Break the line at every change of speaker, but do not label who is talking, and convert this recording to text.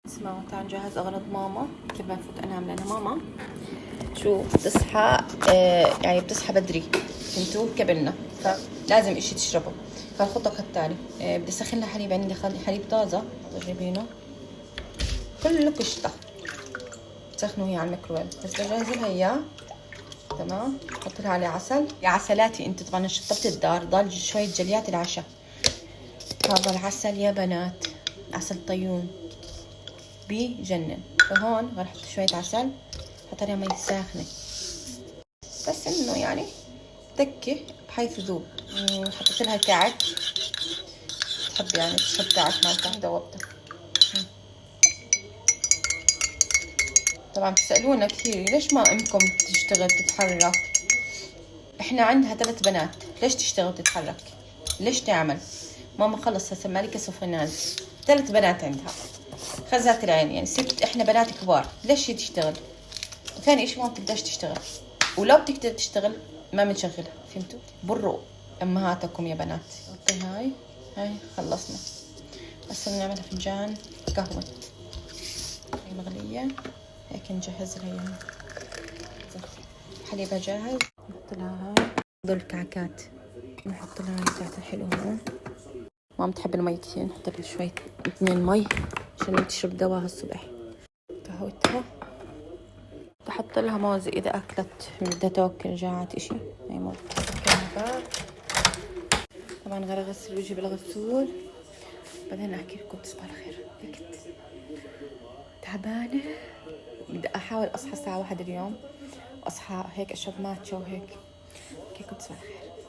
اسمعوا تعال نجهز أغراض ماما. كيف بفوت أنام لأن ماما شو بتصحى يعني بتصحى بدري، فهمتوا؟ كبرنا فلازم إشي تشربه. فالخطة كالتالي، بدي أسخن لها حليب. عندي حليب طازة جايبينه كله قشطة، تسخنه هي على الميكروويف. بس بجهز لها إياه تمام. حط لها عليه عسل. يا عسلاتي انت طبعا شطبت الدار، ضل شوية جليات العشاء. هذا العسل يا بنات عسل طيون بجنن. فهون راح احط شوية عسل، حط عليها مي ساخنة بس انه يعني تكة بحيث ذوب. حطيت لها كعك، تحب يعني تشرب كعك مالتها ذوبتها. طبعا بتسألونا كثير ليش ما امكم تشتغل تتحرك؟ احنا عندها 3 بنات، ليش تشتغل وتتحرك؟ ليش تعمل؟ ماما خلص هسه مالكة سفر نازل، 3 بنات عندها خزات العين، يعني ست احنا بنات كبار، ليش هي تشتغل؟ ثاني اشي ما بتقدرش تشتغل، ولو بتقدر تشتغل ما بنشغلها، فهمتوا؟ بروا امهاتكم يا بنات. اوكي هاي خلصنا. هسه بنعملها فنجان قهوة هي مغلية، هيك نجهز لها اياها. حليبها جاهز، نحط لها هاي دول الكعكات، نحط لها هاي بتاعتها حلوة هون. ماما تحب المي كثير، نحط لها شوية 2 مي عشان تشرب دواها الصبح. قهوتها تحط لها موز إذا أكلت بدها تاكل جاعت إشي، هاي موز كنبات. طبعا غسل وجهي بالغسول، بعدين أحكي لكم تصبحوا على خير. كنت تعبانة، بدي أحاول أصحى الساعة 1 اليوم، وأصحى هيك أشرب ماتشا وهيك. كنت تصبحوا على خير.